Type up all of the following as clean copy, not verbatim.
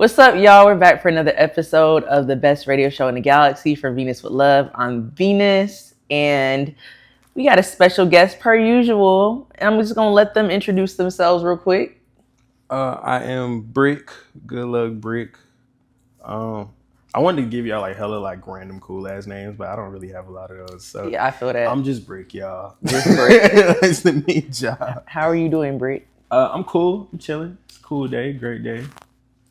What's up, y'all? We're back for another episode of the best radio show in the galaxy for Venus with Love. I'm Venus, and we got a special guest per usual. And I'm just going to let them introduce themselves real quick. I am Bricc, goodluccbricc. I wanted to give y'all like hella like random cool ass names, but I don't really have a lot of those. So Yeah, I feel that. I'm just Bricc, y'all. Just Bricc. It's the me job. How are you doing, Bricc? I'm cool. I'm chilling. It's a cool day. Great day.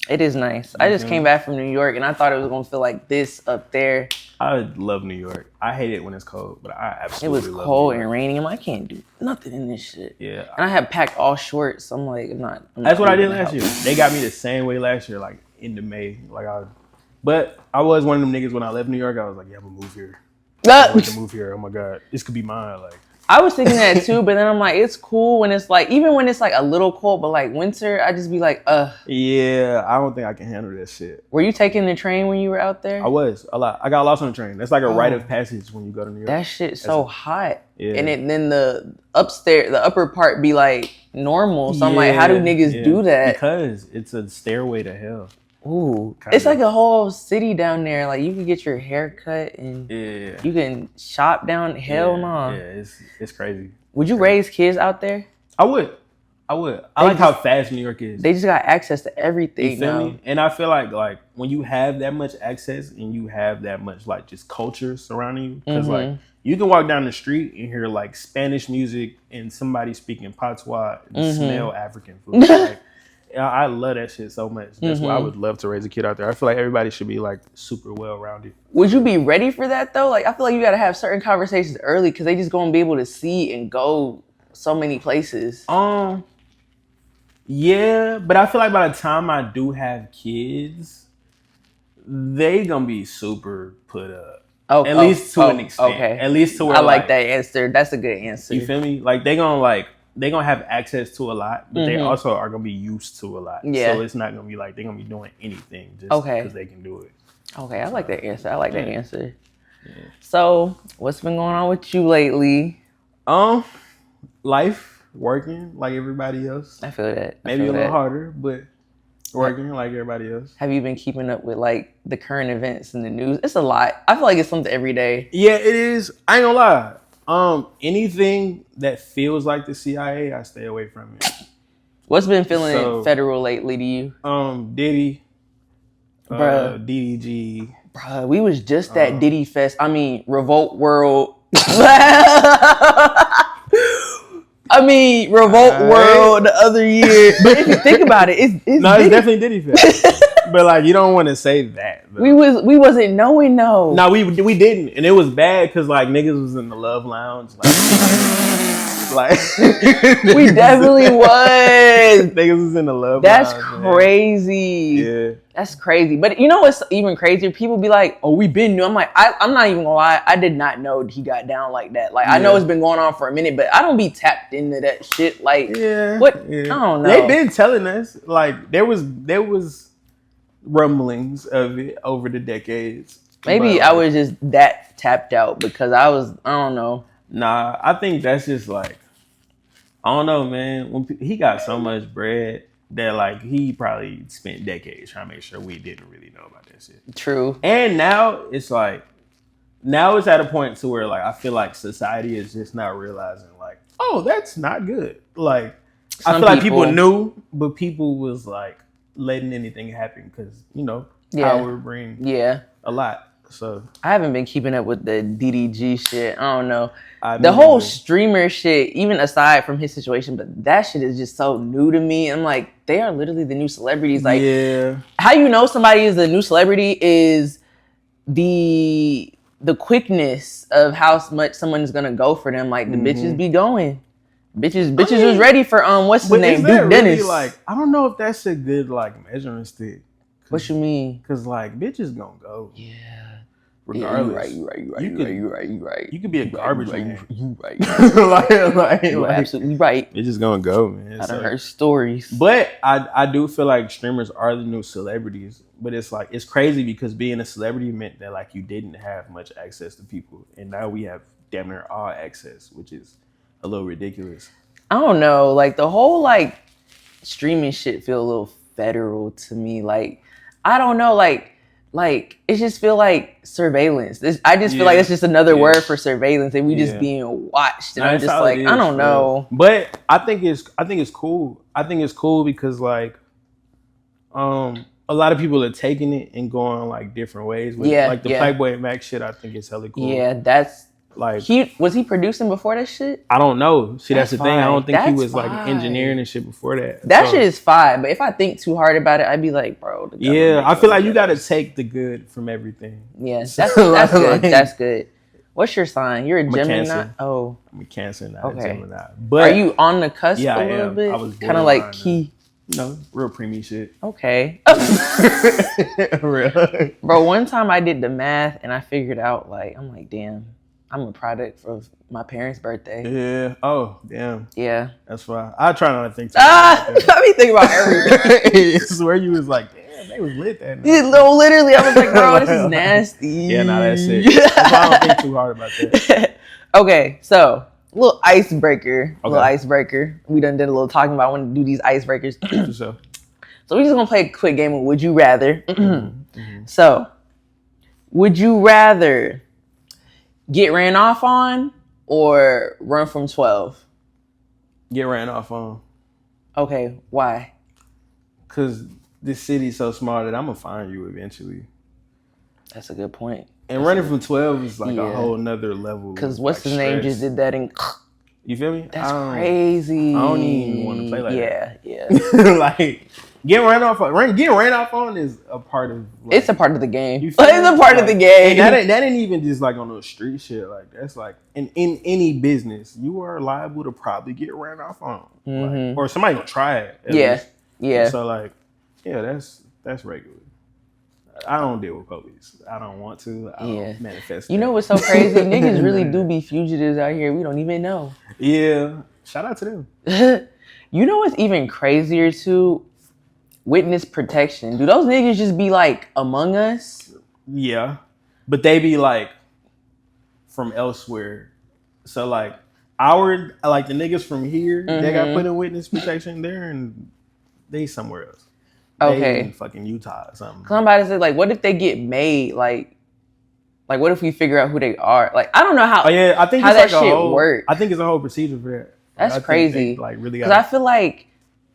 It is nice. I just came back from New York, and I thought it was going to feel like this up there. I love New York. I hate it when it's cold, but I absolutely love it was cold New York. and raining. I can't do nothing in this shit. Yeah. And I had packed all shorts, so I'm like, I'm not That's what I did last house. year. They got me the same way last year, like into May. But I was one of them niggas when I left New York. I was like, yeah, I'm gonna move here. I'm going to move here. Oh my god, this could be mine. Like, I was thinking that too, but then I'm like, it's cool when it's like, even when it's like a little cold, but like winter, I just be like, yeah, I don't think I can handle that shit. Were you taking the train when you were out there? I was a lot. I got lost on the train. That's like a rite of passage when you go to New York. That shit's so hot. Yeah. And then the upper part be like normal. So I'm like, how do niggas do that? Because it's a stairway to hell. Ooh, it's like a whole city down there. Like you can get your hair cut and you can shop down. Hell no. Yeah, it's crazy. Would you raise kids out there? I would. I like how fast New York is. They just got access to everything. You feel me? And I feel like when you have that much access and you have that much like just culture surrounding you, because like you can walk down the street and hear like Spanish music and somebody speaking patois and smell African food. Like, I love that shit so much. That's why I would love to raise a kid out there. I feel like everybody should be like super well-rounded. Would you be ready for that though? Like I feel like you got to have certain conversations early because they just gonna be able to see and go so many places. Yeah, but I feel like by the time I do have kids, they gonna be super put up. At least to an extent. Okay. At least to where I like that answer. That's a good answer. You feel me? Like they gonna have access to a lot, but they also are gonna be used to a lot. Yeah. So it's not gonna be like they're gonna be doing anything just because they can do it. Okay, I like that answer. Yeah. So, what's been going on with you lately? Life, working like everybody else. I feel that. Maybe a little harder, but working like everybody else. Have you been keeping up with like the current events in the news? It's a lot. I feel like it's something every day. Yeah, it is. I ain't gonna lie. Anything that feels like the CIA, I stay away from it. What's been feeling federal lately to you? Diddy, bruh, DDG. Bruh, we was just at Diddy Fest. I mean, Revolt World. Revolt World the other year. But if you think about it, it's definitely Diddy Fest. But like, you don't want to say that. Though. We wasn't knowing though. No, we didn't, and it was bad because like niggas was in the Love Lounge. Like we definitely was. Niggas was in the Love Lounge. That's crazy. Man. Yeah, that's crazy. But you know what's even crazier? People be like, "Oh, we been new." I'm like, I'm not even gonna lie. I did not know he got down like that. Like I know it's been going on for a minute, but I don't be tapped into that shit. Like what? Yeah. I don't know. They've been telling us like there was rumblings of it over the decades. Maybe I was just that tapped out because I don't know. Nah, I think that's just like, I don't know, man. When he got so much bread that like he probably spent decades trying to make sure we didn't really know about that shit. True. And now it's at a point to where like I feel like society is just not realizing like, oh, that's not good. Like I feel like people knew, but people was like letting anything happen because power brings a lot. So I haven't been keeping up with the DDG shit. I don't know. The whole streamer shit, even aside from his situation, but that shit is just so new to me. I'm like, they are literally the new celebrities. Like, how you know somebody is a new celebrity is the quickness of how much someone's gonna go for them. Like the bitches be going. Bitches was ready for what's his name? Duke Dennis. Really, like, I don't know if that's a good like measuring stick. What you mean? Because like bitches gonna go. Yeah. Regardless. You're right. You could be a garbage man. You right. You're absolutely right. It's just gonna go, man. I done heard stories. But I do feel like streamers are the new celebrities. But it's like it's crazy because being a celebrity meant that like you didn't have much access to people, and now we have damn near all access, which is a little ridiculous. I don't know. Like the whole like streaming shit feel a little federal to me. Like I don't know, like it just feel like surveillance. I just feel like it's just another word for surveillance, and we just being watched. And I'm just like, I don't know. But I think it's cool. I think it's cool because like, a lot of people are taking it and going like different ways. With like the Playboy Mac shit, I think it's hella cool. Yeah, that's like was he producing before that shit? I don't know. See, that's the thing. I don't think he was like engineering and shit before that. That shit is fine, but if I think too hard about it, I'd be like, bro. Yeah, I feel like you got to take the good from everything. Yeah, that's good. That's good. What's your sign? You're a Gemini. Cancer. Oh, I'm a Cancer, not a Gemini. But are you on the cusp a little bit? I was kind of like key. Real preemie shit. Okay. Real. Bro, one time I did the math and I figured out like, I'm like, damn, I'm a product of my parents' birthday. Yeah. Oh, damn. Yeah. That's why I try not to think. Let me think about everything. I swear you was like, damn, they was lit that night. No, literally, I was like, bro, this is nasty. Yeah, that's it. That's why I don't think too hard about that. Okay, so little icebreaker. We done did a little talking about. I want to do these icebreakers. So we're just gonna play a quick game of Would You Rather. So, would you rather get ran off on or run from 12? Get ran off on. Okay, why? Because this city's so small that I'm gonna find you eventually. That's a good point. And running from 12 is like a whole nother level. Because what's his name just did that in... You feel me? That's crazy. I don't even want to play like that. Yeah. Like, getting ran off on is a part of... Like, it's a part of the game. It's a part of the game. And that ain't even just like on the street shit. Like, that's like, in any business, you are liable to probably get ran off on. Like, or somebody gonna try it. Yeah. So like, yeah, that's regular. I don't deal with police. I don't want to. I don't manifest. You know what's so crazy? Niggas really do be fugitives out here. We don't even know. Yeah. Shout out to them. You know what's even crazier too? Witness protection. Do those niggas just be like among us? Yeah. But they be like from elsewhere. So like the niggas from here, they got put in witness protection there and they somewhere else. Okay. In fucking Utah or something. Somebody said, like, what if they get made? Like, what if we figure out who they are? Like, I don't know how. Oh yeah, I think how it's that like shit works. I think it's a whole procedure for that. That's crazy. Like really, because I feel like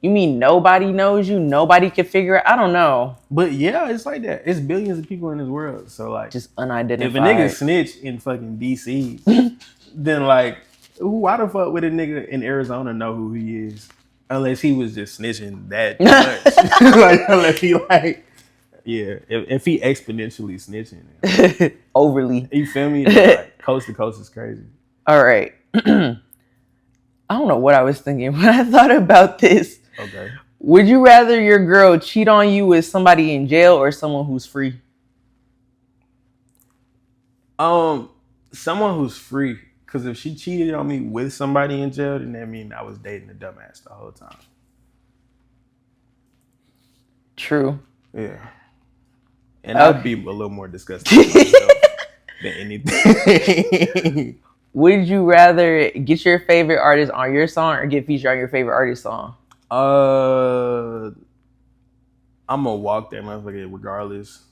you mean nobody knows you, nobody can figure it. I don't know. But yeah, it's like that. It's billions of people in this world, so like just unidentified. If a nigga snitch in fucking DC, then like, why the fuck would a nigga in Arizona know who he is? Unless he was just snitching that much. Like, unless he like, yeah, if he exponentially snitching. Overly. You feel me? Like, coast to coast is crazy. All right. I don't know what I was thinking when I thought about this. Okay. Would you rather your girl cheat on you with somebody in jail or someone who's free? Someone who's free. Because if she cheated on me with somebody in jail, then that means I was dating a dumbass the whole time. True. Yeah. And I'd be a little more disgusted with myself than anything. Would you rather get your favorite artist on your song or get featured on your favorite artist song? I'm gonna walk that motherfucker regardless.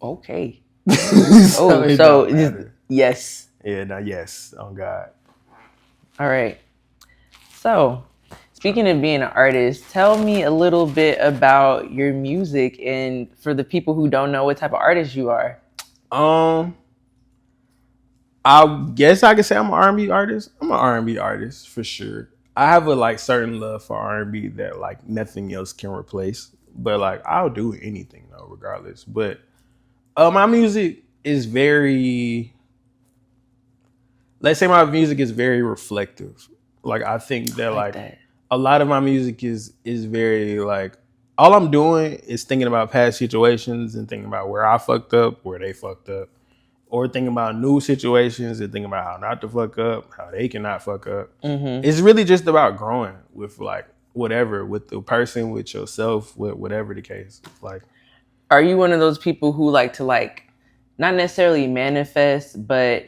Okay. So yes. Yeah, no, yes. Oh, God. All right. So, speaking of being an artist, tell me a little bit about your music and for the people who don't know what type of artist you are. I guess I could say I'm an R&B artist. I'm an R&B artist for sure. I have a like certain love for R&B that like nothing else can replace. But like I'll do anything though, regardless. But my music is very... Let's say my music is very reflective. Like I think that like a lot of my music is very like all I'm doing is thinking about past situations and thinking about where I fucked up, where they fucked up, or thinking about new situations and thinking about how not to fuck up, how they cannot fuck up. It's really just about growing with like whatever, with the person, with yourself, with whatever the case. Like, are you one of those people who like to like not necessarily manifest, but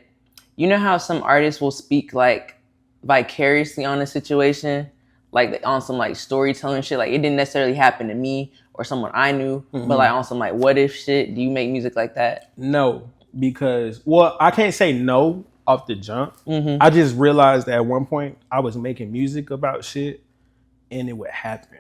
you know how some artists will speak like vicariously on a situation? like on some like storytelling shit? Like it didn't necessarily happen to me or someone I knew, but like on some like what if shit. Do you make music like that? No, because I can't say no off the jump. I just realized that at one point I was making music about shit, and it would happen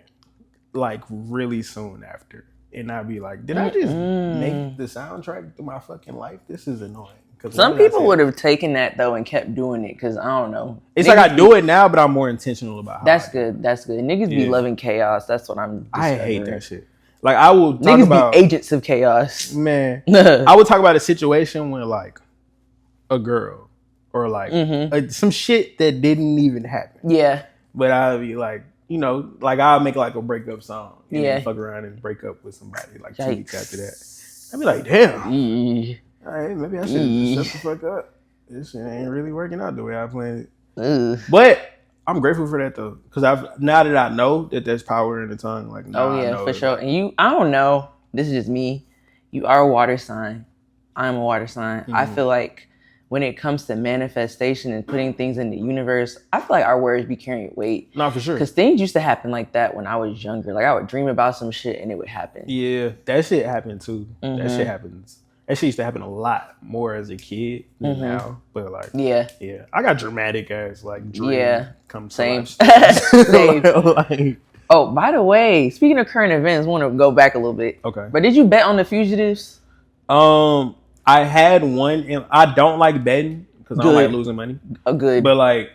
like really soon after, and I'd be like, "Did I just make the soundtrack to my fucking life? This is annoying." Some people would have taken that though and kept doing it because I don't know. It's niggas like I do it now, but I'm more intentional about how that's good. That's good. Niggas be loving chaos. That's what I'm discovering. I hate that shit. Like I will talk niggas about be agents of chaos. Man, I would talk about a situation where like a girl or like some shit that didn't even happen. Yeah. But I'd be like, you know, like I'll make like a breakup song and then fuck around and break up with somebody like 2 weeks after that. I'd be like, damn. All right, maybe I should shut the fuck up. This shit ain't really working out the way I planned it. But I'm grateful for that though, because now that I know that there's power in the tongue, like for sure. And you, I don't know. This is just me. You are a water sign. I'm a water sign. I feel like when it comes to manifestation and putting things in the universe, I feel like our words be carrying weight. Not for sure. Because things used to happen like that when I was younger. Like I would dream about some shit and it would happen. Yeah, that shit happened too. That shit happens. That shit used to happen a lot more as a kid than now. But like, yeah, I got dramatic ass like dream come to same. Same. Like, oh, by the way, speaking of current events, I want to go back a little bit. Okay. But did you bet on the Fugitives? I had one, and I don't like betting because I don't like losing money. Good. But like,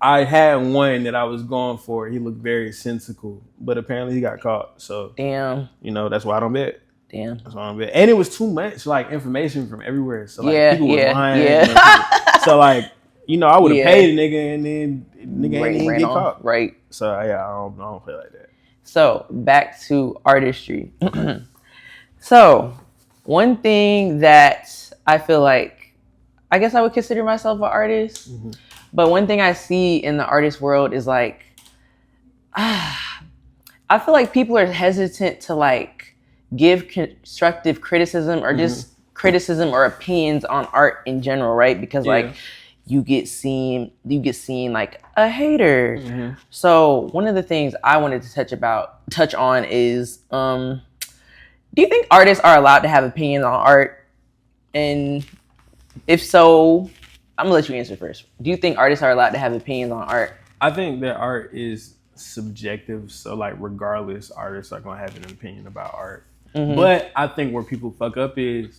I had one that I was going for. He looked very sensical, but apparently he got caught. So damn, you know that's why I don't bet. Damn. That's why I don't bet. And it was too much like information from everywhere. So like people were lying. Yeah. So like, you know, I would have paid a nigga and then nigga ain't even get caught. Right. So yeah, I don't play like that. So back to artistry. So one thing that I feel like, I guess I would consider myself an artist, but one thing I see in the artist world is like, I feel like people are hesitant to like give constructive criticism or just criticism or opinions on art in general, right? Because like you get seen like a hater. So one of the things I wanted to touch on is, do you think artists are allowed to have opinions on art? And if so, I'm gonna let you answer first. Do you think artists are allowed to have opinions on art? I think that art is subjective, so like regardless, artists are gonna have an opinion about art. But I think where people fuck up is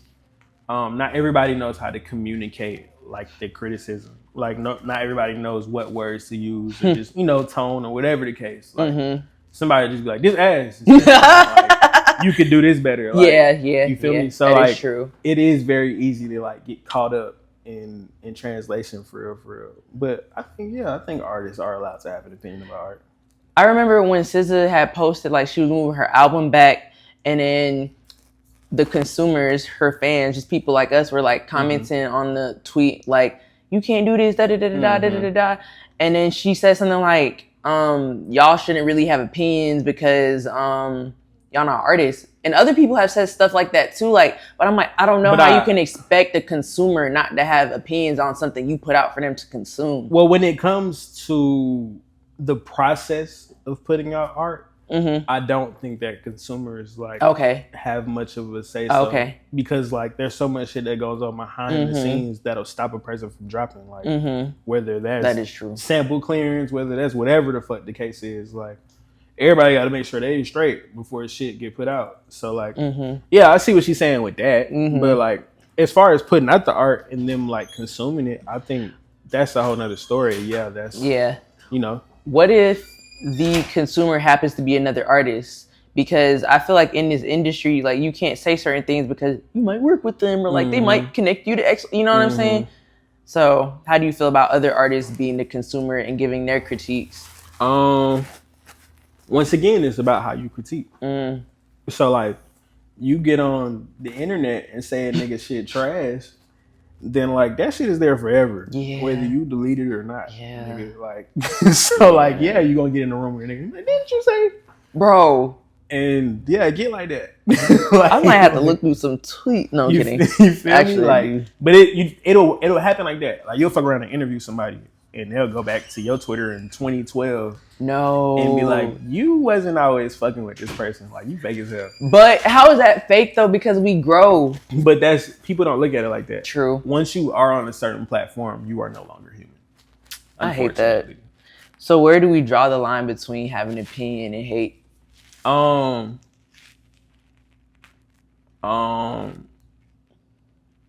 not everybody knows how to communicate like their criticism. Like not everybody knows what words to use or just, you know, tone or whatever the case. Like somebody just be like, this ass. Like, you could do this better. Like, you feel me? So like, true. It is very easy to like get caught up in translation for real. But I think artists are allowed to have an opinion about art. I remember when SZA had posted like she was moving her album back, and then the consumers, her fans, just people like us, were like commenting on the tweet like, you can't do this, da da da da da da da. And then she said something like, y'all shouldn't really have opinions because y'all not artists. And other people have said stuff like that too. Like, but I'm like, I don't know how you can expect the consumer not to have opinions on something you put out for them to consume. Well, when it comes to the process of putting out art, I don't think that consumers like have much of a say so. Because like there's so much shit that goes on behind the scenes that'll stop a person from dropping. Like whether that is true, sample clearance, whether that's whatever the fuck the case is, like everybody got to make sure they straight before shit get put out. So like, yeah, I see what she's saying with that. But like, as far as putting out the art and them like consuming it, I think that's a whole nother story. Yeah, that's you know. What if the consumer happens to be another artist? Because I feel like in this industry, like you can't say certain things because you might work with them or like they might connect you to you know what I'm saying? So how do you feel about other artists being the consumer and giving their critiques? Once again, it's about how you critique. So like you get on the internet and say a nigga shit trash, then like that shit is there forever, whether you delete it or not. Nigga, like so like you gonna get in the room with a nigga like, didn't you say, bro? And get like that. Like, I might have to look through some tweet. No, I'm kidding. You feel actually me? Like, but it'll happen like that. Like you'll fuck around and interview somebody, and they'll go back to your Twitter in 2012. No. And be like, you wasn't always fucking with this person. Like, you fake as hell. But how is that fake though? Because we grow. But people don't look at it like that. True. Once you are on a certain platform, you are no longer human. I hate that. So where do we draw the line between having opinion and hate?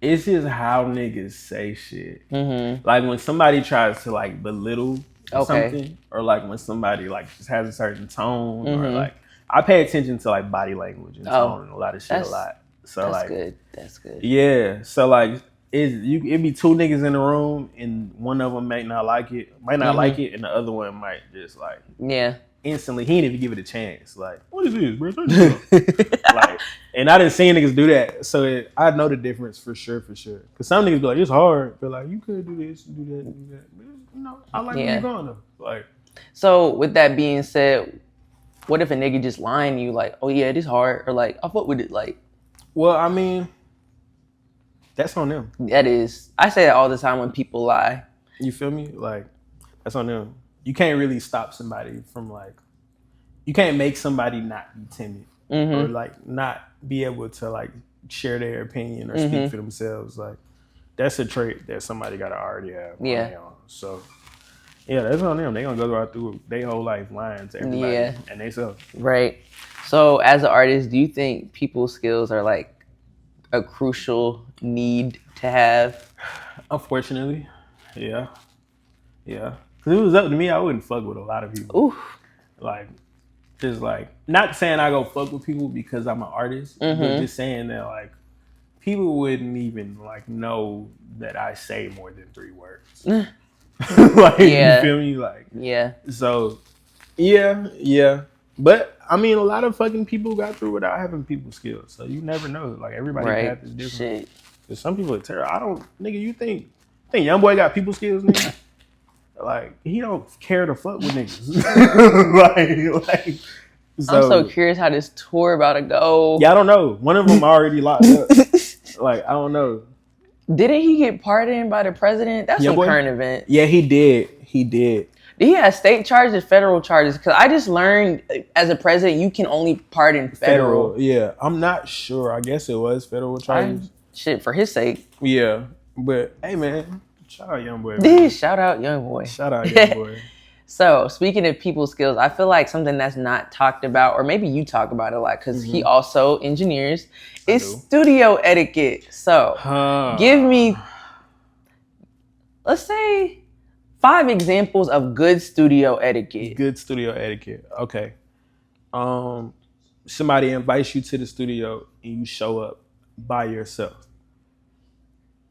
It's just how niggas say shit. Mm-hmm. Like when somebody tries to like belittle something, or like when somebody like just has a certain tone, or like I pay attention to like body language and tone and a lot of shit a lot. So that's like good. That's good. Yeah. So like it be two niggas in the room and one of them might not like it, and the other one might just like instantly he didn't even give it a chance. Like, what is this, bro? Like, and I didn't see niggas do that, so I know the difference for sure. Because some niggas be like, it's hard, but like you could do this, do that, do that. But, you know, I like where you're going though. Like, so with that being said, what if a nigga just lying to you like, oh yeah, it is hard, or like I fuck with it, like? Well, I mean, that's on them. That is. I say that all the time when people lie. You feel me? Like, that's on them. You can't really stop somebody from like, you can't make somebody not be timid or like not be able to like share their opinion or speak for themselves. Like, that's a trait that somebody gotta already have. Yeah. So, yeah, that's on them. They gonna go through their whole life lying to everybody and they self. Right. So, as an artist, do you think people's skills are like a crucial need to have? Unfortunately, yeah. Cause if it was up to me, I wouldn't fuck with a lot of people. Ooh. Like, just like, not saying I go fuck with people because I'm an artist, but just saying that like, people wouldn't even like know that I say more than 3 words. Like, you feel me? Like, so, yeah. But I mean, a lot of fucking people got through without having people skills, so you never know. Like, everybody path is different. Shit. Cause some people are terrible. Nigga, you think young boy got people skills, nigga? Like, he don't care to fuck with niggas. like. So, I'm so curious how this tour about to go. Yeah, I don't know. One of them already locked up. Like, I don't know. Didn't he get pardoned by the president? That's some current event. Yeah, he did. Did he have state charges, federal charges? Because I just learned as a president, you can only pardon federal. Yeah, I'm not sure. I guess it was federal charges. Shit, for his sake. Yeah, but hey, man. Shout out young boy. Shout out young boy. Shout out young boy. So, speaking of people skills, I feel like something that's not talked about, or maybe you talk about it a lot, because he also engineers, is studio etiquette. So, give me, let's say, 5 examples of good studio etiquette. Good studio etiquette. Okay. Somebody invites you to the studio and you show up by yourself.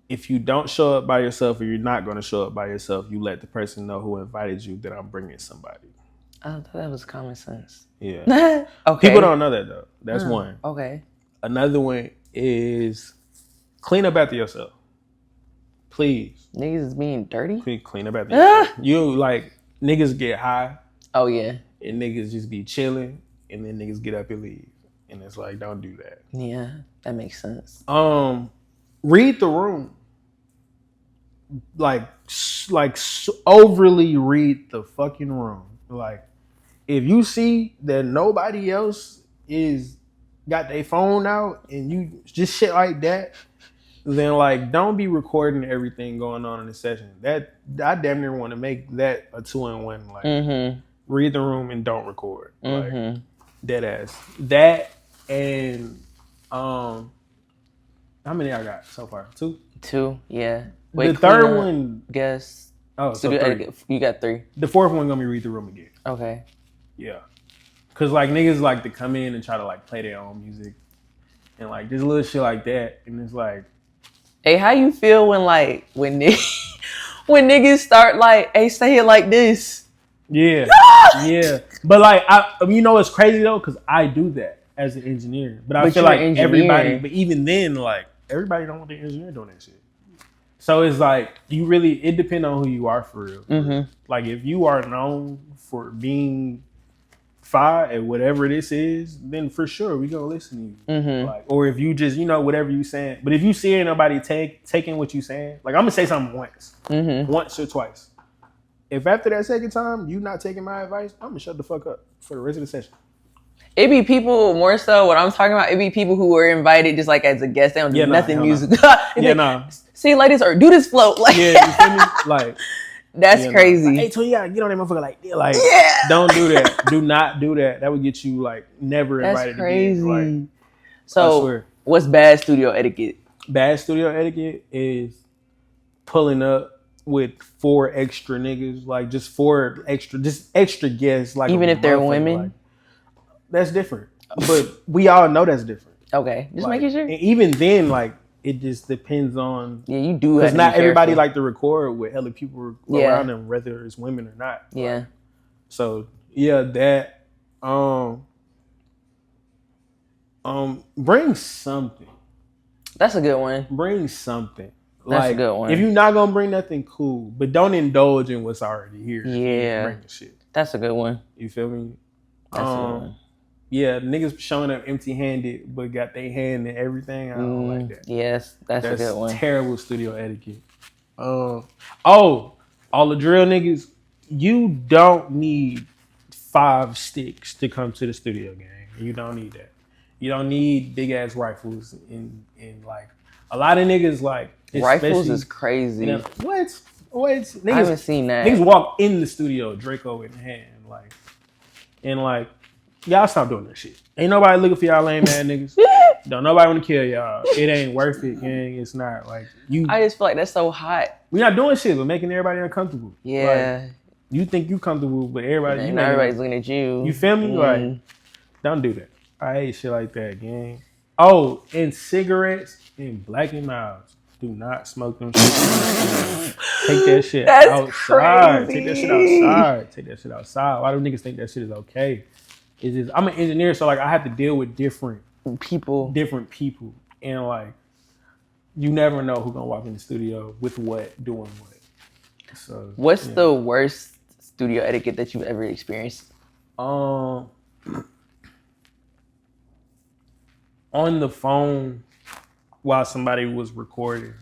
If you don't show up by yourself, or you're not going to show up by yourself, you let the person know who invited you that I'm bringing somebody. I thought that was common sense. Yeah. Okay. People don't know that though. That's one. Okay. Another one is clean up after yourself. Please. Niggas is being dirty? Clean up after yourself. You like, niggas get high. Oh yeah. And niggas just be chilling, and then niggas get up and leave. And it's like, don't do that. Yeah, that makes sense. Read the room. Like overly read the fucking room. Like, if you see that nobody else is got their phone out and you just shit like that, then like, don't be recording everything going on in the session. That I damn near want to make that a 2-in-1. Like, read the room and don't record. Like, dead ass. That and how many I got so far? 2? 2, yeah. Wait, the third one, guess. Oh, so you got 3. The 4th one gonna be read the room again. Okay. Yeah, cause like niggas like to come in and try to like play their own music, and like just little shit like that, and it's like, hey, how you feel when niggas start like, hey, say it like this? Yeah, yeah. But like, you know, it's crazy though, cause I do that as an engineer, but I feel like everybody, but even then, like everybody don't want the engineer doing that shit. So it's like, it depends on who you are for real. Like, if you are known for being fire at whatever this is, then for sure we gonna listen to you. Like, or if you just, whatever you saying. But if you see nobody taking what you saying, like, I'm gonna say something once or twice. If after that second time you not taking my advice, I'm gonna shut the fuck up for the rest of the session. It be people more so what I'm talking about. It be people who were invited just like as a guest. They don't do nothing musical. See, ladies, or do this float. Like, you feel me? Like, that's crazy. Like, hey, Tony, you gotta get on that motherfucker. Like, don't do that. Do not do that. That would get you like never invited again. Like, so, what's bad studio etiquette? Bad studio etiquette is pulling up with 4 extra niggas, like just extra guests, like even if they're women. Like, that's different, but we all know that's different. Okay, just making sure. And even then, like it just depends on. Yeah, you do because not everybody like to record with hella people around them, whether it's women or not. Yeah. Like, so that bring something. That's a good one. Bring something. That's a good one. If you're not gonna bring nothing, cool, but don't indulge in what's already here. Yeah, bring the shit. That's a good one. You feel me? That's a good one. Yeah, niggas showing up empty-handed, but got their hand in everything. I don't like that. Yes, that's a good one. Terrible studio etiquette. All the drill niggas, you don't need 5 sticks to come to the studio, gang. You don't need that. You don't need big ass rifles in like a lot of niggas like rifles is crazy. What? Niggas, I haven't seen that. Niggas walk in the studio, Draco in hand, like. Y'all stop doing that shit. Ain't nobody looking for y'all lame ass niggas. Don't nobody want to kill y'all. It ain't worth it, gang. It's not like you. I just feel like that's so hot. We not doing shit, but making everybody uncomfortable. Yeah. Like, you think you comfortable, but everybody. Not everybody's looking at you. You feel me? Like, don't do that. I hate shit like that, gang. Oh, and cigarettes and Black and Milds. Do not smoke them shit. Take that shit outside. Crazy. Take that shit outside. Why do niggas think that shit is okay? It's just, I'm an engineer, so like I have to deal with different people, and like you never know who's gonna walk in the studio with what, doing what. So, what's the worst studio etiquette that you've ever experienced? On the phone while somebody was recording,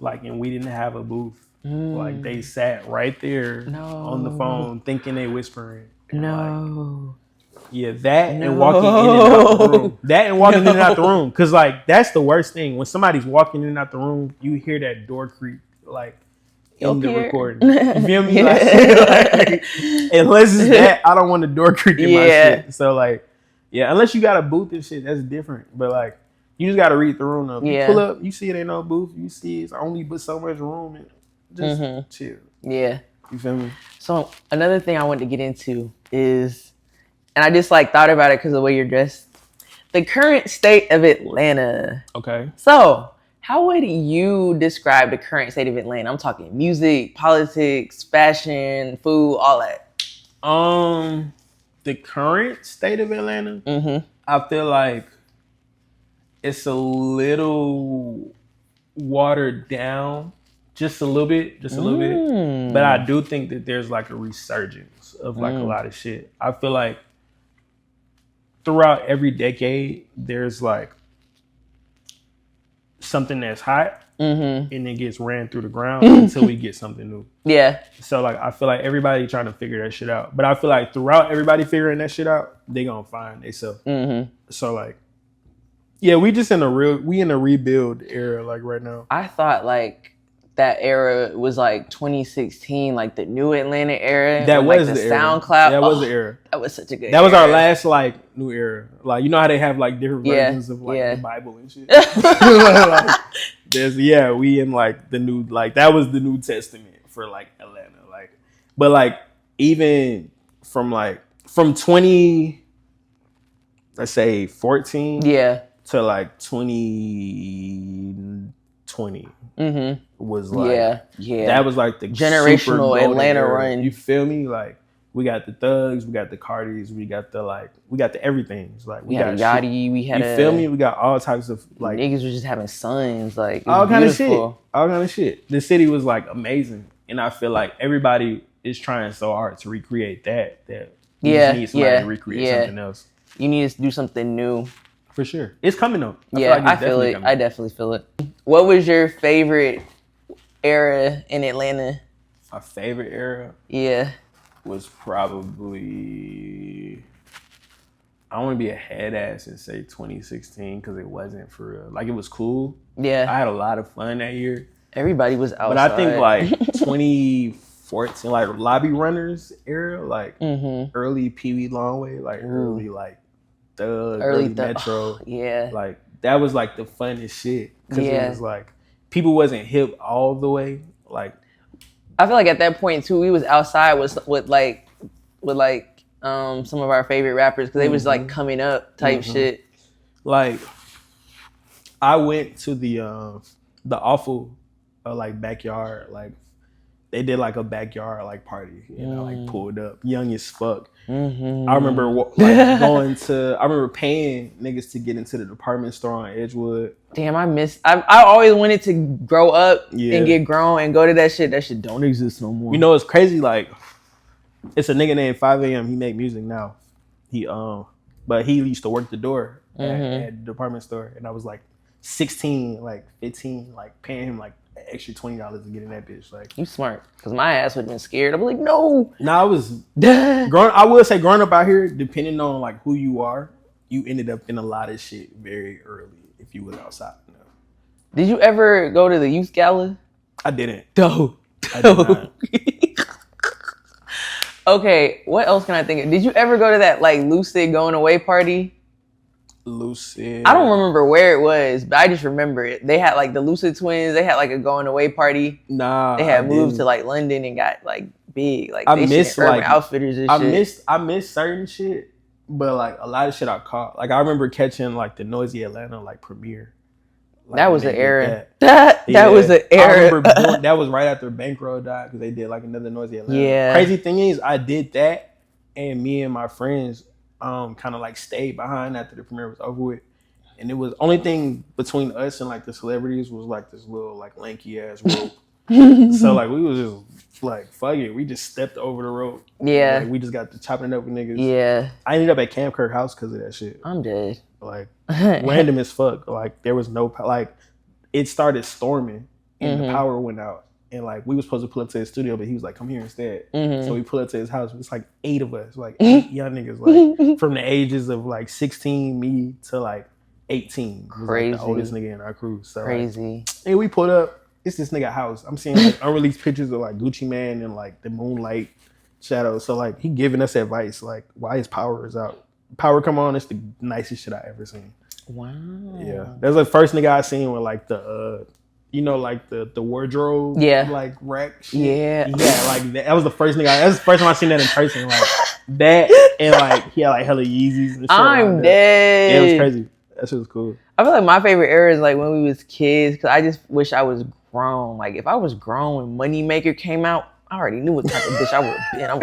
like, and we didn't have a booth, like they sat right there on the phone thinking they whispering. And walking in and out the room. In and out the room. Cause like that's the worst thing. When somebody's walking in and out the room, you hear that door creak like in the recording. You feel me? Like, unless it's that, I don't want the door creak in my shit. So like, unless you got a booth and shit, that's different. But like, you just gotta read the room up. You pull up, you see it ain't no booth. You see it's only but so much room and just chill. Yeah. You feel me? So another thing I wanted to get into is, and I just like thought about it because of the way you're dressed, the current state of Atlanta. Okay. So how would you describe the current state of Atlanta? I'm talking music, politics, fashion, food, all that. The current state of Atlanta, I feel like it's a little watered down. Just a little bit. But I do think that there's like a resurgence of like a lot of shit. I feel like throughout every decade, there's like something that's hot and it gets ran through the ground until we get something new. Yeah. So like, I feel like everybody trying to figure that shit out. But I feel like throughout everybody figuring that shit out, they gonna find themselves. So like, we just in a rebuild era like right now. I thought like that era was like 2016, like the new Atlanta era. That was like the Soundcloud. That was the era. That was such a good. That was our last like new era. Like, you know how they have like different versions of like the Bible and shit. Like, we in like the new, like that was the New Testament for like Atlanta. Like, but like even from 20, let's say 14, to like 2020. Was like that was like the generational Atlanta run. You feel me? Like, we got the Thugs, we got the Cardis, we got the everything. It's like we got Yachty, shit. we had you feel me? We got all types of like niggas were just having sons, like all kind of shit. The city was like amazing, and I feel like everybody is trying so hard to recreate that. You just need somebody to recreate something else. You need to do something new. For sure. It's coming though. I feel it. I definitely feel it. What was your favorite era in Atlanta? My favorite era. Yeah. Was probably. I want to be a head ass and say 2016 because it wasn't for real. Like, it was cool. Yeah. I had a lot of fun that year. Everybody was outside. But I think like 2014, like Lobby Runners era, like early Pee Wee Longway, like early like Thug, early Metro. Yeah. Like, that was like the funnest shit. Because it was like, people wasn't hip all the way. Like, I feel like at that point too, we was outside with some of our favorite rappers because they was like coming up type shit. Like, I went to the awful like backyard, like they did like a backyard like party, like pulled up, young as fuck. I remember I remember paying niggas to get into the department store on Edgewood. Damn, I always wanted to grow up and get grown and go to that shit. That shit don't exist no more. You know, it's crazy. Like, it's a nigga named 5 a.m. He make music now. But he used to work the door at the department store, and I was like 16, like 15, like paying him like an extra $20 to get in that bitch. Like, you smart, because my ass would have been scared. I'd be like, no. I was I would say growing up out here, depending on like who you are, you ended up in a lot of shit very early if you was outside. Did you ever go to the youth gala? I didn't. Dope. I did not. Okay, what else can I think of? Did you ever go to that like Lucid going away party? Lucid. I don't remember where it was, but I just remember it. They had like the Lucid twins. They had like a going away party. Nah, they had moved to like London and got like big. Like, I miss like Urban Outfitters and shit. I miss certain shit, but like a lot of shit I caught. Like, I remember catching like the Noisy Atlanta like premiere. Like, that was an era. That was an era. I remember that was right after Bankroll died because they did like another Noisy Atlanta. Yeah. Crazy thing is, I did that, and me and my friends kind of like stayed behind after the premiere was over with, and it was only thing between us and like the celebrities was like this little like lanky ass rope. So like we was just like, fuck it, we just stepped over the rope. Yeah. Like, we just got to chopping it up with niggas. Yeah. I ended up at Camp Kirk House because of that shit. I'm dead. Like, random as fuck. Like, there was no, like, it started storming and the power went out. And like, we was supposed to pull up to his studio, but he was like, come here instead. So we pull up to his house. It's like 8 of us, like 8 young niggas, like from the ages of like 16, me to like 18. Crazy. Like the oldest nigga in our crew. So crazy. Like, and we pulled up. It's this nigga house. I'm seeing like unreleased pictures of like Gucci Man and like the moonlight shadows. So like, he giving us advice, like why his power is out. Power come on, it's the nicest shit I ever seen. Wow. Yeah. That's the first nigga I seen with like the like the wardrobe like rack shit. Yeah. Yeah, like that was the first nigga that was the first time I seen that in person. Like that, and like he had like hella Yeezys and shit. I'm dead. Yeah, it was crazy. That shit was cool. I feel like my favorite era is like when we was kids, because I just wish I was grown. Like, if I was grown when Moneymaker came out, I already knew what type of bitch I would have been. I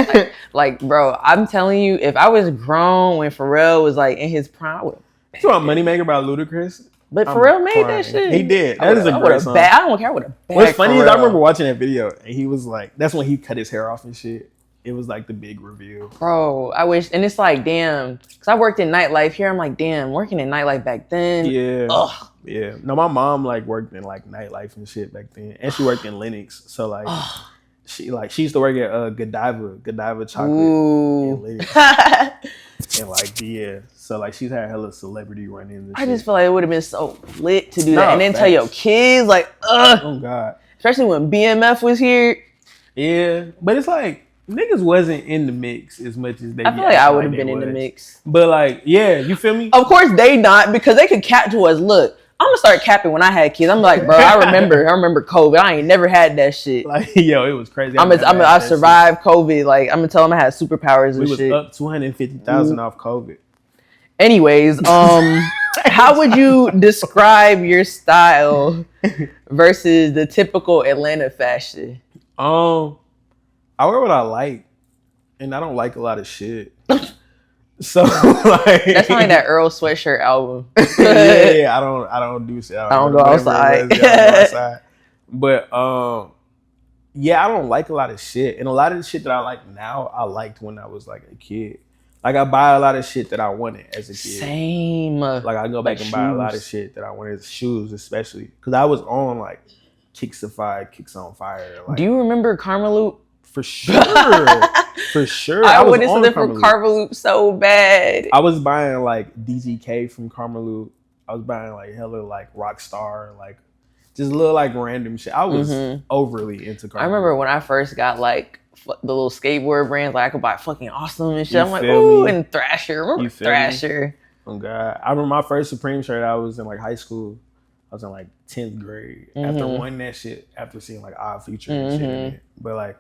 would have like, bro, I'm telling you, if I was grown when Pharrell was like in his prime, I would. You talking about Moneymaker by Ludacris? But Pharrell made that shit. He did. That is a great song. I don't care what a bad. What's funny Pharrell. is I remember watching that video and he was like, that's when he cut his hair off and shit. It was like the big reveal. Bro, I wish, and it's like, damn, because I worked in nightlife here. I'm like, damn, working in nightlife back then. Yeah. Ugh. Yeah. No, my mom like worked in like nightlife and shit back then. And she worked in Lennox. So like she used to work at Godiva chocolate in Lennox. And like, yeah. So like she's had hella celebrity run-ins and I shit. just feel like it would have been so lit to do that. And then tell your kids, like, ugh. Oh God. Especially when BMF was here. Yeah. But it's like, niggas wasn't in the mix as much as they. I feel like I would have been in the mix. But like, yeah, you feel me? Of course they not, because they could cap to us. Look, I'm gonna start capping when I had kids. I'm like, bro, I remember COVID. I ain't never had that shit. Like, yo, it was crazy. I survived COVID. Like, I'm gonna tell them I had superpowers and shit. We was up 250,000 off COVID. Anyways, how would you describe your style versus the typical Atlanta fashion? I wear what I like, and I don't like a lot of shit. So like, that's like that Earl Sweatshirt album. yeah, I don't do shit. I don't go outside. But yeah, I don't like a lot of shit, and a lot of the shit that I like now, I liked when I was like a kid. Like, I buy a lot of shit that I wanted as a kid. Same. Like, I go back and buy a lot of shit that I wanted, shoes especially, because I was on like Kixified, Kicks on Fire. Like, do you remember Karma Loop? For sure. For sure. I wanted something from Karma Loop so bad. I was buying like DGK from Karma Loop. I was buying like hella like Rockstar, like just little like random shit. I was overly into Karma. I remember when I first got like the little skateboard brands, like I could buy fucking Awesome and shit. I'm like, ooh, and Thrasher. Remember Thrasher? Oh God. I remember my first Supreme shirt, I was in like high school. I was in like 10th grade. After wanting that shit, after seeing like Odd Future and shit in it. But like,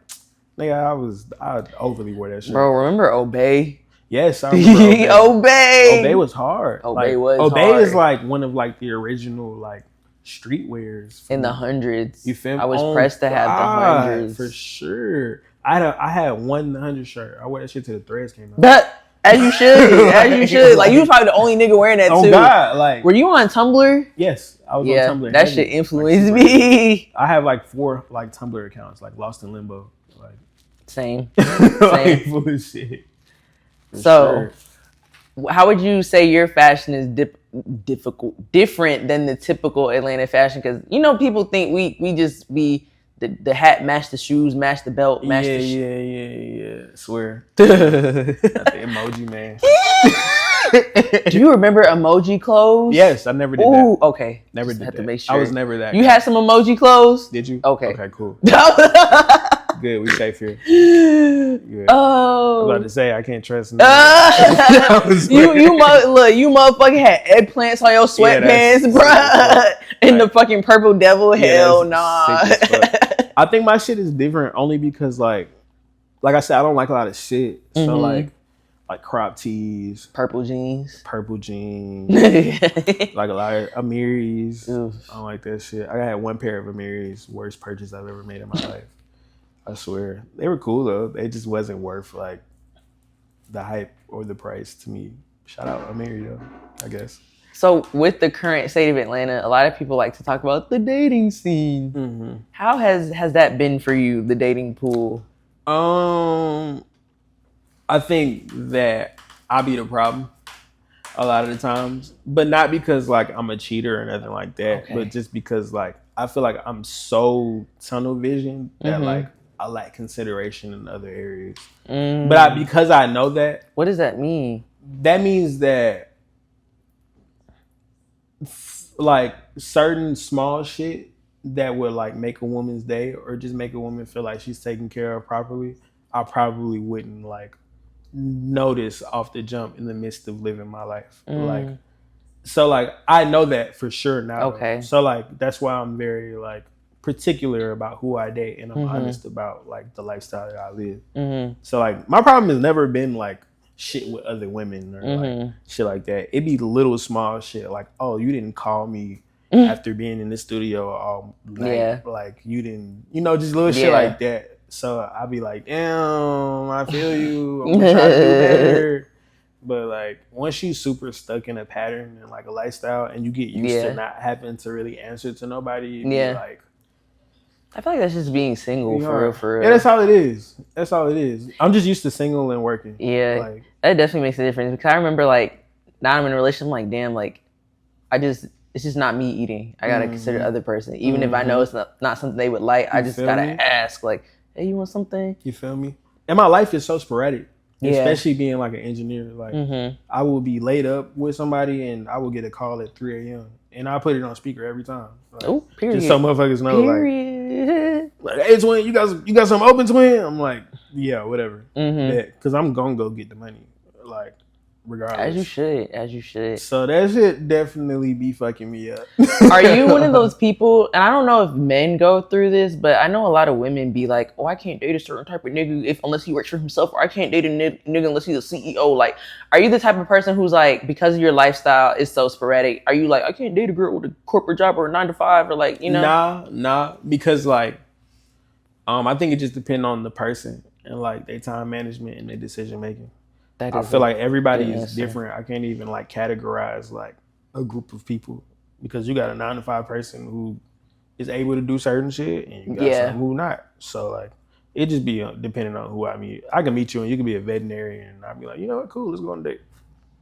nigga, I overly wore that shit. Bro, remember Obey? Yes, I remember Obey. Obey was hard. Obey is like one of like the original like streetwears in the hundreds. You feel me? I was pressed to have the hundreds for sure. I had one 100 shirt. I wore that shit till the threads came out. That as you should. Like you was probably the only nigga wearing that too. Oh God, like were you on Tumblr? Yes, I was on Tumblr. That shit influenced me. I have like 4 like Tumblr accounts, like Lost in Limbo. Like same. Like, full of shit. So, how would you say your fashion is different than the typical Atlanta fashion? Because you know people think we just be the hat match the shoes, match the belt, match the yeah. I swear. Not the emoji man. Do you remember emoji clothes? Yes, I never did that. Okay. Never just did have that. To make sure. I was never that. You had some emoji clothes? Did you? Okay. Okay, cool. Good, we safe here. Good. Oh, I was about to say I can't trust. You motherfucking had eggplants on your sweatpants, bruh, and the fucking purple devil. Hell nah. I think my shit is different only because like I said, I don't like a lot of shit. So like crop tees, purple jeans, like a lot of Amiris. I don't like that shit. I had one pair of Amiris, worst purchase I've ever made in my life. I swear. They were cool though. They just wasn't worth like the hype or the price to me. Shout out Amiri though, I guess. So with the current state of Atlanta, a lot of people like to talk about the dating scene. How has that been for you, the dating pool? I think that I be the problem a lot of the times, but not because like I'm a cheater or nothing like that, but just because like I feel like I'm so tunnel vision that like I lack consideration in other areas. But because I know that. What does that mean? That means that like certain small shit that would like make a woman's day or just make a woman feel like she's taken care of properly, I probably wouldn't like notice off the jump in the midst of living my life. Like, so like I know that for sure now. Okay. So like that's why I'm very like particular about who I date and I'm honest about like the lifestyle that I live. So like my problem has never been like shit with other women or like shit like that. It'd be little small shit like, oh, you didn't call me after being in the studio all night. Like you didn't, just little shit like that. So I'd be like, damn, I feel you. I'm gonna try to do better. But like once you super stuck in a pattern and like a lifestyle and you get used to not having to really answer to nobody, you be like, I feel like that's just being single for real. Yeah, that's all it is. I'm just used to single and working. Yeah, like, that definitely makes a difference. Because I remember like now I'm in a relationship, I'm like, damn, like it's just not me eating. I gotta consider the other person, even if I know it's not something they would like. I just gotta ask, like, hey, you want something? You feel me? And my life is so sporadic. Especially being like an engineer. Like I will be laid up with somebody and I will get a call at 3 a.m. and I put it on speaker every time. Like, period. Just so motherfuckers know, like, hey, twin, you got some open, twin? I'm like, yeah, whatever. Because I'm gonna go get the money, like, regardless. As you should. So that shit definitely be fucking me up. Are you one of those people, and I don't know if men go through this, but I know a lot of women be like, oh, I can't date a certain type of nigga unless he works for himself, or I can't date a nigga unless he's a CEO. Like, are you the type of person who's like, because of your lifestyle is so sporadic, are you like, I can't date a girl with a corporate job or a 9 to 5 or like, Nah, because like, I think it just depends on the person and like their time management and their decision making. I feel like everybody is different. I can't even like categorize like a group of people because you got a 9 to 5 person who is able to do certain shit and you got some who not. So like it just be depending on who I meet. I can meet you and you can be a veterinarian and I'll be like, you know what, cool, let's go on a date.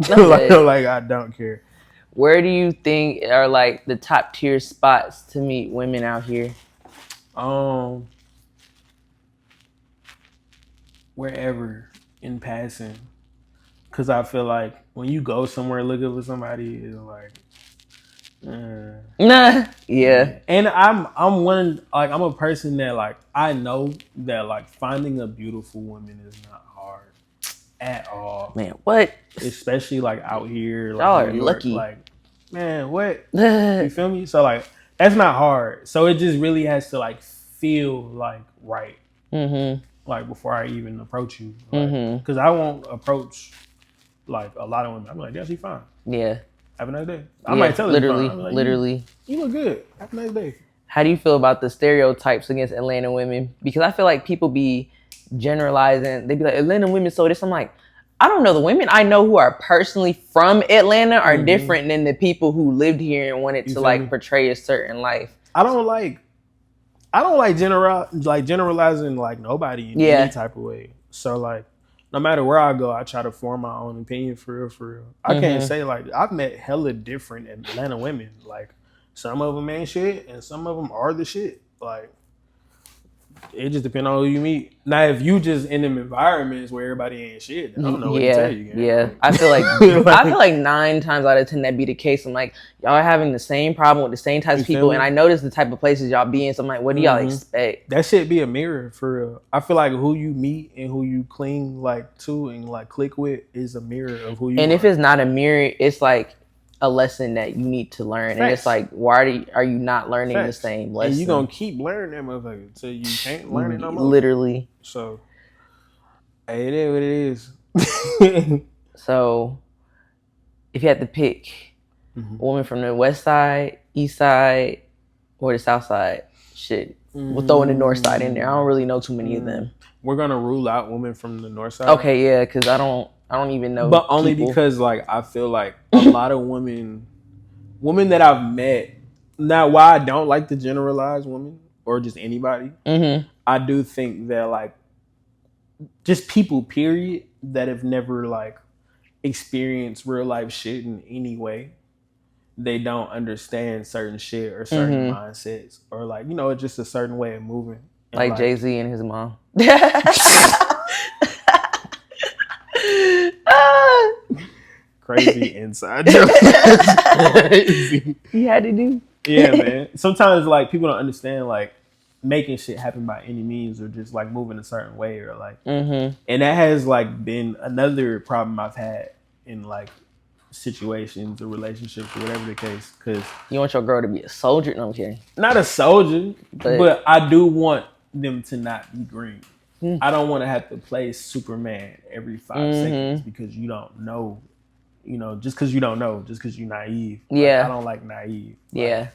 like I don't care. Where do you think are like the top tier spots to meet women out here? Wherever in passing, because I feel like when you go somewhere looking for somebody, it's like, yeah. And I'm a person that like I know that like finding a beautiful woman is not hard at all. Man, what? Especially like out here, like y'all New are York, lucky. like man, what? You feel me? So like that's not hard. So it just really has to like feel like right. Like before I even approach you, because I won't approach like a lot of women. I'm like, yeah, she fine. Yeah. Have a nice day. I might tell her literally. You look good. Have a nice day. How do you feel about the stereotypes against Atlanta women? Because I feel like people be generalizing. They be like, Atlanta women so this. I'm like, I don't know. The women I know who are personally from Atlanta are different than the people who lived here and wanted to like portray a certain life. I don't like generalizing like nobody in any type of way. So like no matter where I go, I try to form my own opinion for real. I can't say like I've met hella different Atlanta women. Like some of them ain't shit and some of them are the shit. Like it just depends on who you meet. Now, if you just in them environments where everybody ain't shit, then I don't know what to tell you. Yeah, I feel like 9 times out of 10 that'd be the case. I'm like, y'all are having the same problem with the same types of people, and I notice the type of places y'all be in. So I'm like, what do y'all expect? That shit be a mirror for real. I feel like who you meet and who you cling like to and like click with is a mirror of who you. And if it's not a mirror, it's like a lesson that you need to learn. Facts. And it's like, why are you not learning the same lesson? And you gonna keep learning that motherfucker until you can't learn it no more. Literally. So, hey, it is what it is. So, if you had to pick a woman from the west side, east side, or the south side, shit, we'll throw in the north side in there. I don't really know too many of them. We're gonna rule out women from the north side. Okay, yeah, because I don't even know. But only because like I feel like a lot of women that I've met. Now, why I don't like to generalize women or just anybody, I do think that like just people, period, that have never like experienced real life shit in any way, they don't understand certain shit or certain mindsets or like it's just a certain way of moving. And like Jay-Z and his mom. Crazy inside joke. Crazy. You had to do. Yeah, man. Sometimes like people don't understand like making shit happen by any means or just like moving a certain way or like and that has like been another problem I've had in like situations or relationships or whatever the case. Because you want your girl to be a soldier? No, I'm kidding. Not a soldier, but I do want them to not be green. I don't want to have to play Superman every 5 seconds because you don't know. Just because you don't know, just because you're naive. Yeah. Like, I don't like naive. Like, yeah.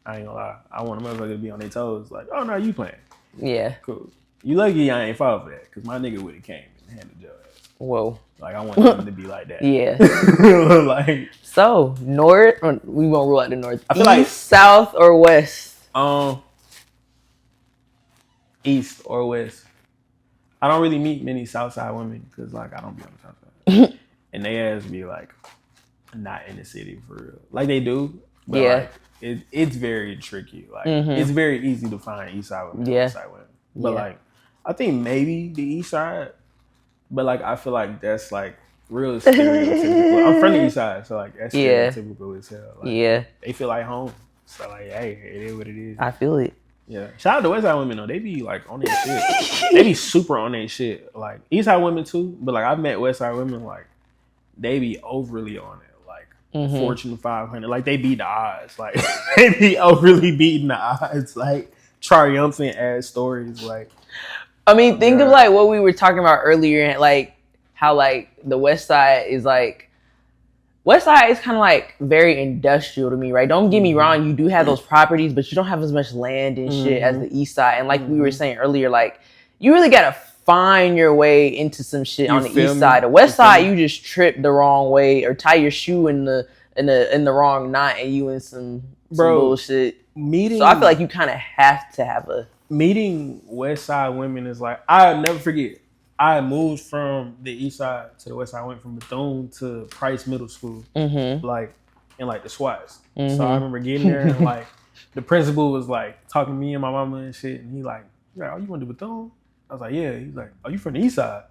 I ain't gonna lie. I want a motherfucker to be on their toes. Like, oh, no, you playing. Yeah. Cool. You lucky I ain't fall for that because my nigga would have came and handled your ass. Whoa. Like, I want them to be like that. Yeah. Like. So, north, or we won't rule out the north. I feel like. South or west? East or west. I don't really meet many Southside women because, like, I don't be on the South Side. And they ass be, like, not in the city for real. Like, they do. But, like, it's very tricky. Like, it's very easy to find East Side women and West Side women. But, like, I think maybe the East Side. But, like, I feel like that's, like, real stereotypical. I'm from the East Side, so, like, that's stereotypical as hell. Like, they feel like home. So, like, hey, it is what it is. I feel it. Yeah. Shout out to West Side women though. They be like on their shit. They be super on their shit. Like East Side women too. But like I've met West Side women like they be overly on it. Like Fortune 500. Like they beat the odds. Like they be overly beating the odds. Like triumphant ass stories. Like I mean, think of like what we were talking about earlier, like how like the West Side is like West Side is kind of like very industrial to me, right? Don't get me wrong, you do have those properties, but you don't have as much land and shit as the East Side. And like we were saying earlier, like you really gotta find your way into some shit on the East Side. The West Side, you just trip the wrong way or tie your shoe in the wrong knot and you in some bullshit. So I feel like you kind of have to have a meeting West Side women is like I'll never forget. I moved from the East Side to the West Side. I went from Bethune to Price Middle School, like in like the SWATs. So I remember getting there and like the principal was like talking to me and my mama and shit, and he like, oh, you want to do Bethune? I was like, yeah. He's like, oh, you from the east side?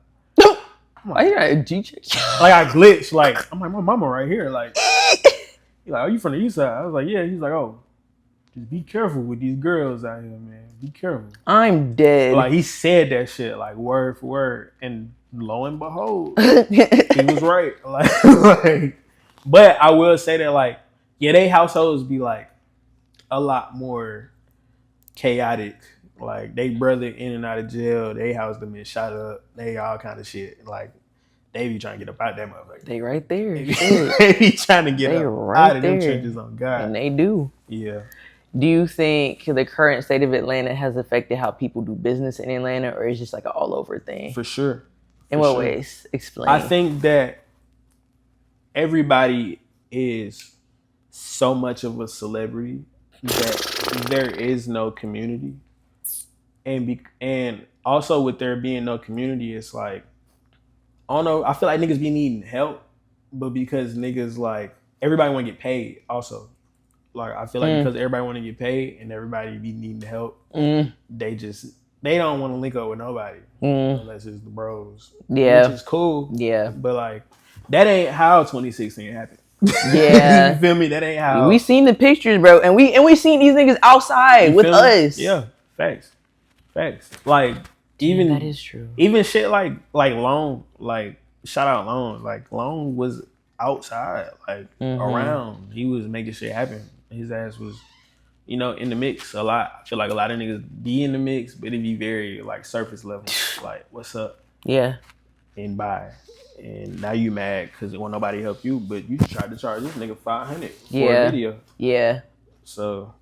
Why you got a G-check? Like I glitched. Like I'm like, my mama right here. Like, he's like, oh, you from the east side? I was like, yeah. He's like, oh, just be careful with these girls out here, man. Be careful. I'm dead. Like he said that shit like word for word, and lo and behold, he was right. Like, but I will say that like, yeah, they households be like a lot more chaotic. Like they brother in and out of jail, they house them and shot up, they all kind of shit. Like they be trying to get up out that motherfucker. They right there. They be trying to get up out of them trenches on God. And they do. Yeah. Do you think the current state of Atlanta has affected how people do business in Atlanta, or is it just like an all over thing? For sure. In what ways? Explain. I think that everybody is so much of a celebrity that there is no community. And also with there being no community, it's like, I don't know, I feel like niggas be needing help, but because niggas like, everybody want to get paid also. Like, I feel like because everybody want to get paid and everybody be needing help, they don't want to link up with nobody unless it's the bros. Yeah. Which is cool. Yeah. But like, that ain't how 2016 happened. Yeah. You feel me? That ain't how. We seen the pictures, bro. And we seen these niggas outside with us. Yeah. Facts. Like, even that is true. Even shit like Lone, like shout out Lone. Like Lone was outside, like around. He was making shit happen. His ass was, in the mix a lot. I feel like a lot of niggas be in the mix, but it be very like surface level. Like, what's up? Yeah. And bye. And now you mad because it won't nobody help you, but you tried to charge this nigga $500 for a video. Yeah. So,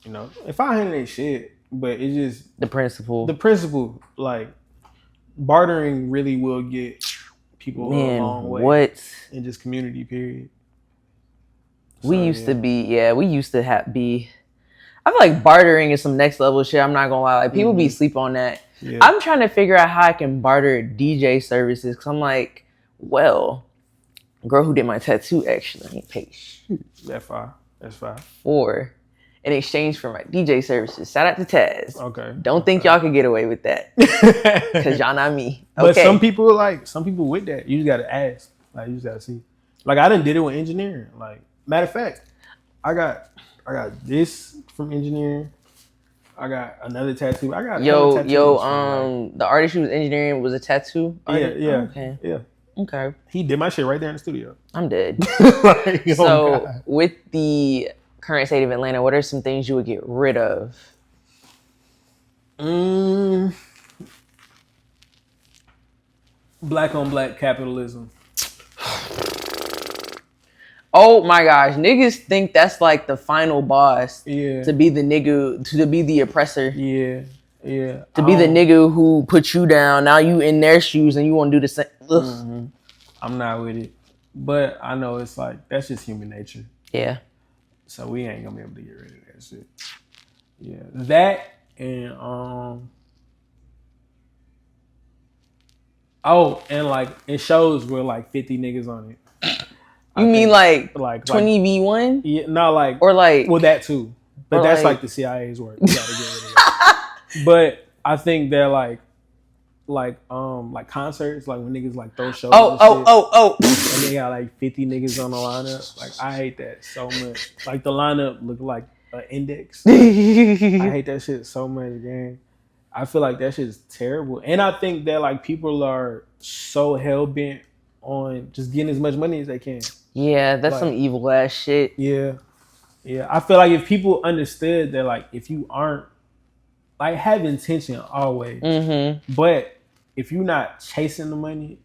and $500 ain't shit. But it's just the principle. Like bartering really will get people a long way. What? In just community, period. We used to be. I feel like bartering is some next level shit. I'm not gonna lie. Like people be sleep on that. Yeah. I'm trying to figure out how I can barter DJ services because I'm like, well, girl who did my tattoo actually paid. That's fine. For in exchange for my DJ services. Shout out to Taz. Okay. Don't think y'all can get away with that. Because y'all not me. Okay. But some people with that. You just gotta ask. Like you just gotta see. Like I done did it with engineering. Like matter of fact, I got this from engineering. I got another tattoo. I got the artist who was engineering was a tattoo artist? Yeah. Okay. Yeah. Okay. He did my shit right there in the studio. I'm dead. Like, so with the current state of Atlanta, what are some things you would get rid of? Black on black capitalism. Oh my gosh, niggas think that's like the final boss. Yeah. To be the nigga, to be the oppressor. Yeah. To be the nigga who put you down. Now you in their shoes and you want to do the same. Mm-hmm. I'm not with it, but I know it's like that's just human nature. Yeah. So we ain't gonna be able to get rid of that shit. Yeah, that and and like it shows with like 50 niggas on it. You mean like 20v1? Yeah, no, like or like that too. But that's like the CIA's work. You gotta get rid of that. But I think they're like concerts, like when niggas like throw shows. And they got like 50 niggas on the lineup. Like I hate that so much. Like the lineup look like an index. I hate that shit so much, gang. I feel like that shit is terrible. And I think that like people are so hell bent on just getting as much money as they can. Yeah, that's like, some evil ass shit. Yeah. I feel like if people understood that like if you aren't like have intention always, but if you're not chasing the money,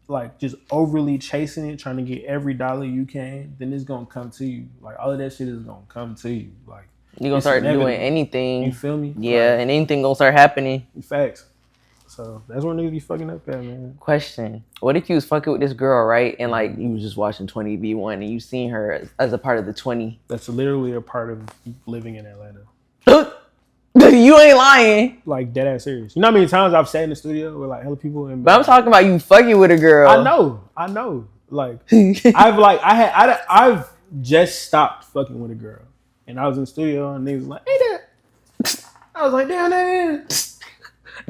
like just overly chasing it, trying to get every dollar you can, then it's gonna come to you. Like all of that shit is gonna come to you. Like you're gonna start doing anything. You feel me? Yeah, like, and anything gonna start happening. Facts. So that's where niggas be fucking up at, man. Question: what if you was fucking with this girl, right? And like you was just watching 20v1 and you seen her as a part of the 20? That's literally a part of living in Atlanta. You ain't lying. Like dead ass serious. You know how many times I've sat in the studio with like hella people and but I'm talking about you fucking with a girl. I know. Like I've just stopped fucking with a girl. And I was in the studio and niggas was like, hey, that. I was like, damn, that.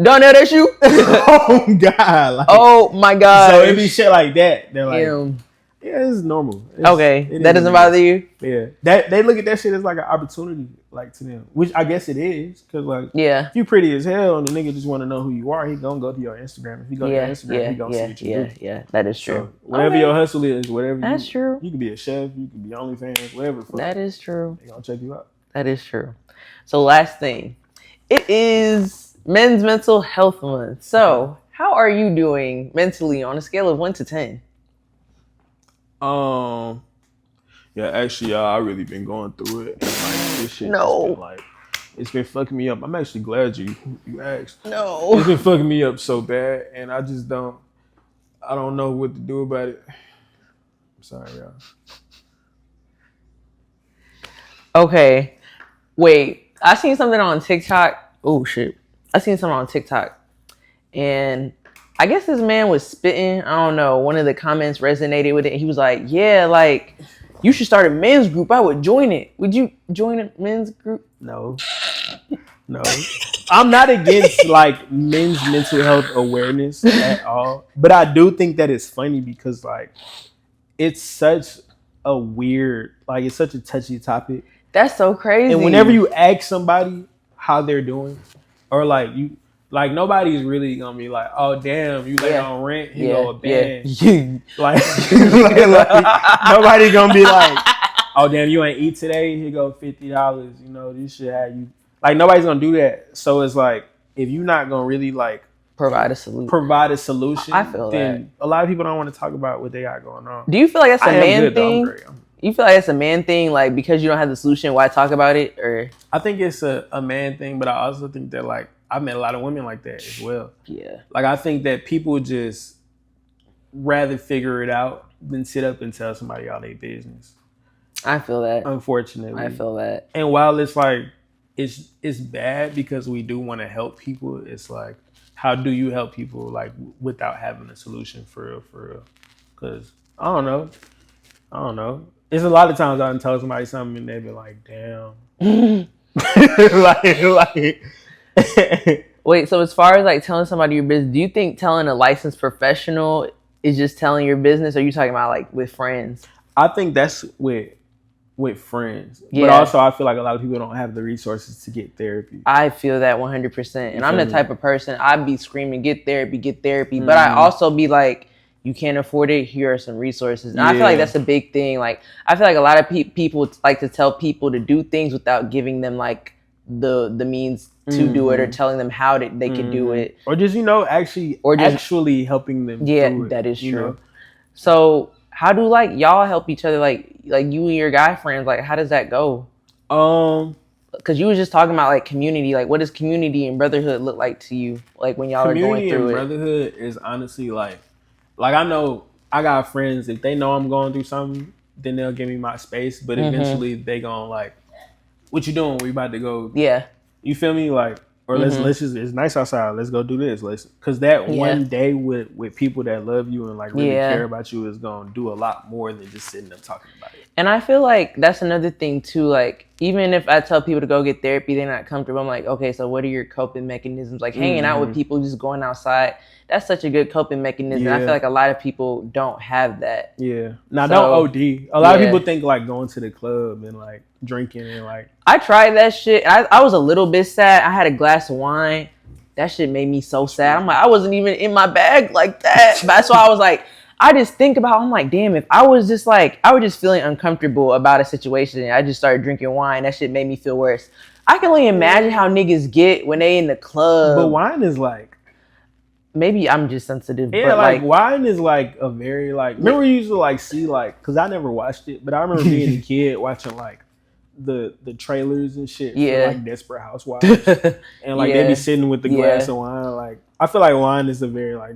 Darnell, that's you? Oh, God. Like, oh, my God. So it be shit like that. They're like, yeah, this is normal. That doesn't bother you? Yeah. They look at that shit as like an opportunity, like, to them. Which I guess it is. Because, like, if you pretty as hell and the nigga just want to know who you are, he gonna go to your Instagram. If he go to your Instagram, he gonna see what you do. Yeah, that is true. So whatever your hustle is, whatever that's true. You can be a chef, you can be OnlyFans, whatever. That is true. They gonna check you out. That is true. So last thing. It is Men's Mental Health Month. So how are you doing mentally on a scale of 1 to 10? Yeah, actually, y'all, I really been going through it. And, like, this shit been, like, it's been fucking me up. I'm actually glad you asked. No. It's been fucking me up so bad, and I don't know what to do about it. I'm sorry, y'all. Okay. Wait. I seen something on TikTok. Oh, shit. I seen something on TikTok. And I guess this man was spitting. I don't know. One of the comments resonated with it. He was like, yeah, like, you should start a men's group. I would join it. Would you join a men's group? No. I'm not against, like, men's mental health awareness at all. But I do think that it's funny because, like, it's such a weird, like, it's such a touchy topic. That's so crazy. And whenever you ask somebody how they're doing, or, like, nobody's really gonna be like, oh, damn, you late on rent, you go a band. Like, nobody's gonna be like, oh, damn, you ain't eat today, here go $50, you know, this shit have you. Like, nobody's gonna do that. So it's like, if you're not gonna really, like, provide a solution, I feel then that. A lot of people don't want to talk about what they got going on. Do you feel like that's a man thing? You feel like it's a man thing, like, because you don't have the solution, why talk about it? Or I think it's a man thing, but I also think that, like, I've met a lot of women like that as well. Yeah. Like, I think that people just rather figure it out than sit up and tell somebody all their business. I feel that. Unfortunately. I feel that. And while it's like, it's bad because we do want to help people, it's like, how do you help people, like, without having a solution for real? Because, I don't know. There's a lot of times I can tell somebody something and they be like, damn. like Wait, so as far as, like, telling somebody your business, do you think telling a licensed professional is just telling your business, or are you talking about, like, with friends? I think that's with friends. Yeah. But also I feel like a lot of people don't have the resources to get therapy. I feel that 100%. And I'm the type of person, I'd be screaming, get therapy. Mm-hmm. But I also be like, you can't afford it, here are some resources. And I feel like that's a big thing. Like, I feel like a lot of people like to tell people to do things without giving them, like, the means to do it, or telling them how they can do it, or just actually helping them. Yeah, do it, that is true. Know? So how do, like, y'all help each other, like you and your guy friends? Like, how does that go? Because you was just talking about, like, community. Like, what does community and brotherhood look like to you? Like, when y'all are going through it. Community and brotherhood is honestly like I know I got friends, if they know I'm going through something, then they'll give me my space. But eventually they gonna, like, what you doing? We about to go. Yeah. You feel me? Like, or let's just, it's nice outside. Let's go do this. Cause that one day with people that love you and, like, really care about you is gonna do a lot more than just sitting up talking about it. And I feel like that's another thing too. Like, even if I tell people to go get therapy, they're not comfortable. I'm like, okay, so what are your coping mechanisms? Like, hanging out with people, just going outside. That's such a good coping mechanism. I feel like a lot of people don't have that. Yeah. Now, don't OD. A lot of people think, like, going to the club and, like, drinking and, like. I tried that shit. I was a little bit sad. I had a glass of wine. That shit made me so sad. I'm like, I wasn't even in my bag like that. That's why I was like, I just think about, I'm like, damn, if I was just like, I was just feeling uncomfortable about a situation and I just started drinking wine, that shit made me feel worse. I can only imagine how niggas get when they in the club. But wine is like, maybe I'm just sensitive. Yeah, but like wine is like a very, like, remember you used to, like, see, like, because I never watched it, but I remember being a kid watching, like, the trailers and shit for, like, Desperate Housewives. And, like, they be sitting with the glass of wine. Like, I feel like wine is a very, like,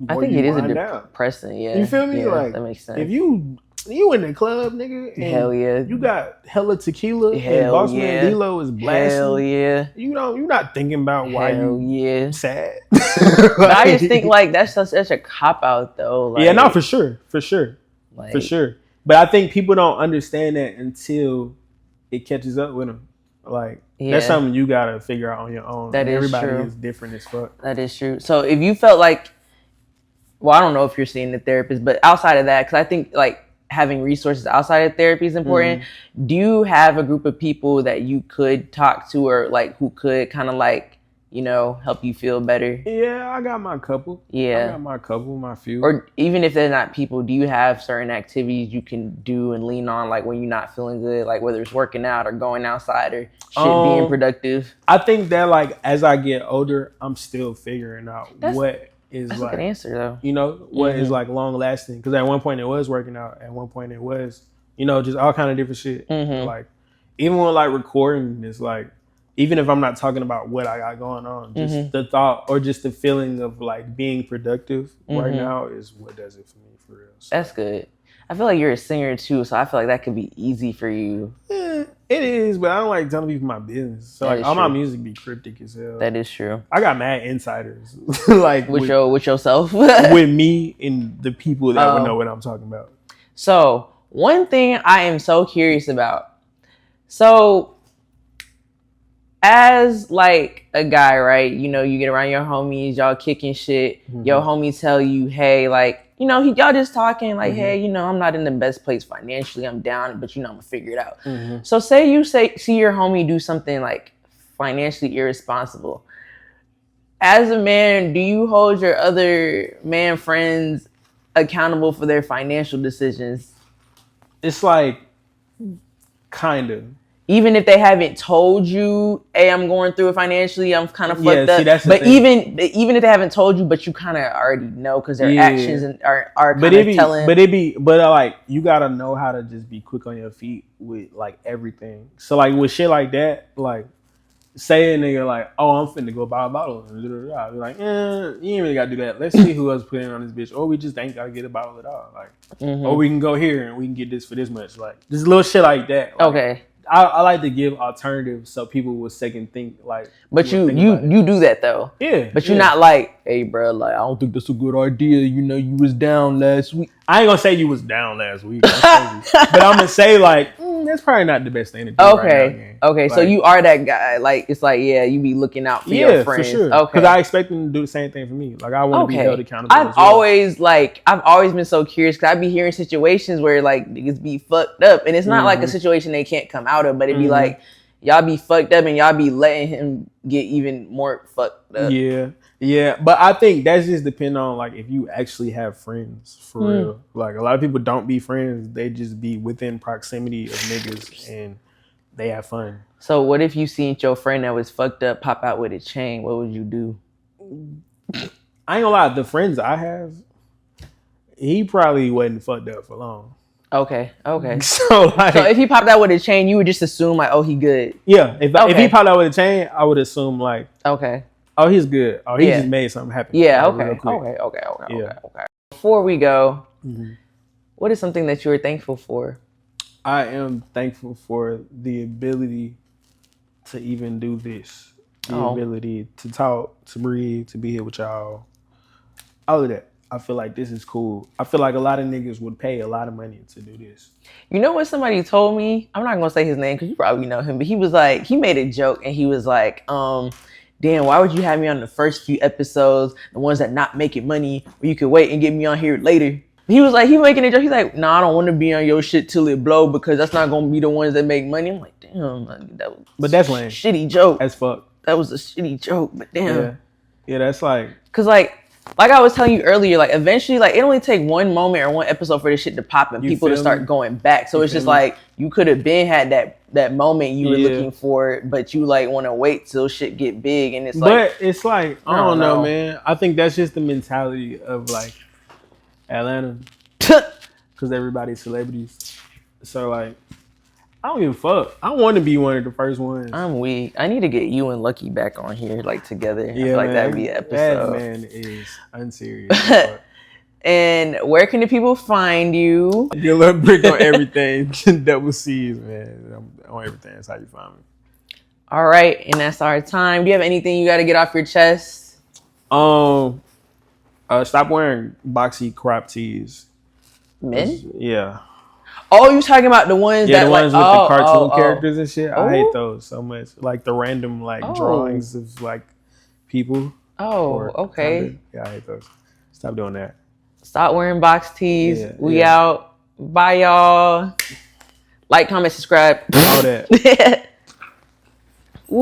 I think it is a depressing, You feel me? Yeah, like, that makes sense. If you in the club, nigga, and hell yeah, you got hella tequila, and Boss Man D-Lo is blasting. Hell yeah. You're not thinking about why you sad. But I just think, like, that's such a cop out though. Like, yeah, no, for sure. Like, for sure. But I think people don't understand that until it catches up with them. Like that's something you gotta figure out on your own. That is Everybody true. is different as fuck. That is true. So if you felt like, well, I don't know if you're seeing the therapist, but outside of that, because I think like having resources outside of therapy is important. Do you have a group of people that you could talk to, or like who could kind of like, you know, help you feel better? Yeah, I got my couple. Yeah. I got my few. Or even if they're not people, do you have certain activities you can do and lean on, like when you're not feeling good, like whether it's working out or going outside or being productive? I think that like as I get older, I'm still figuring out what is that's like a good answer though. You know, what is like long lasting. Because at one point it was working out. At one point it was, you know, just all kind of different shit. Like even when like recording, it's like, even if I'm not talking about what I got going on, just the thought or just the feeling of like being productive right now is what does it for me, for real. So. That's good. I feel like you're a singer too, so I feel like that could be easy for you. Yeah, it is, but I don't like telling people my business. So like all my music be cryptic as hell. That is true. I got mad insiders, like with yourself, with me and the people that would know what I'm talking about. So one thing I am so curious about. So as like a guy, right? You know, you get around your homies, y'all kicking shit. Your homies tell you, hey, like, you know, y'all just talking like, hey, you know, I'm not in the best place financially. I'm down, but you know, I'm gonna figure it out. So say you see your homie do something like financially irresponsible. As a man, do you hold your other man friends accountable for their financial decisions? It's like, kind of. Even if they haven't told you, hey, I'm going through it financially, I'm kind of fucked up. That's the but thing. even if they haven't told you, but you kind of already know because their actions are kind of telling. But like you gotta know how to just be quick on your feet with like everything. So like with shit like that, like say a nigga like, oh, I'm finna go buy a bottle, and be like, you ain't really gotta do that. Let's see who else putting on this bitch, or we just ain't gotta get a bottle at all. Like, or we can go here and we can get this for this much. Like just little shit like that. Like, okay. I like to give alternatives so people will second think like. But you do that though. Yeah. But you're not like, hey, bro, like I don't think that's a good idea. You know, you was down last week. I ain't gonna say you was down last week, but I'm gonna say like that's probably not the best thing to do. Okay, right now, okay. like, so you are that guy. Like it's like you be looking out for your friends. For sure. Okay, because I expect them to do the same thing for me. Like I want to be held accountable. I've always been so curious because I be hearing situations where like niggas be fucked up, and it's not like a situation they can't come out of, but it be like y'all be fucked up and y'all be letting him get even more fucked up. Yeah, but I think that's just depend on like if you actually have friends for real. Like a lot of people don't be friends; they just be within proximity of niggas and they have fun. So what if you seen your friend that was fucked up pop out with a chain? What would you do? I ain't gonna lie, the friends I have, he probably wasn't fucked up for long. Okay. So if he popped out with a chain, you would just assume like, oh, he good. Yeah, if he popped out with a chain, I would assume like, okay. Oh, he's good. Oh, he just made something happen. Yeah, okay. Before we go, what is something that you are thankful for? I am thankful for the ability to even do this. The ability to talk, to breathe, to be here with y'all. All of that. I feel like this is cool. I feel like a lot of niggas would pay a lot of money to do this. You know what somebody told me? I'm not going to say his name because you probably know him, but he was like, he made a joke and he was like, damn, why would you have me on the first few episodes, the ones that not making money, where you could wait and get me on here later? He was like, he making a joke. He's like, nah, I don't want to be on your shit till it blow because that's not going to be the ones that make money. I'm like, damn, but that's lame. Shitty joke. As fuck. That was a shitty joke, but damn. Yeah, that's like. Because like I was telling you earlier, like eventually, like it only take one moment or one episode for this shit to pop and people to start going back. So it's just like you could have been had that moment you were looking for, but you like want to wait till shit get big, and it's like. But it's like I don't know, man. I think that's just the mentality of like Atlanta, because everybody's celebrities. So like, I don't give a fuck. I want to be one of the first ones. I'm weak. I need to get you and Lucky back on here, like together. I feel like that'd be an episode. That man is unserious. And where can the people find you? goodluccbricc on everything. Double C's, man. I'm on everything. That's how you find me. All right, and that's our time. Do you have anything you got to get off your chest? Stop wearing boxy crop tees. Men? Yeah. Oh, you talking about the ones that the ones like, with the cartoon characters and shit? I hate those so much. Like the random drawings of like people. Okay. Yeah, I hate those. Stop doing that. Stop wearing box tees. We out. Bye, y'all. Like, comment, subscribe. All that.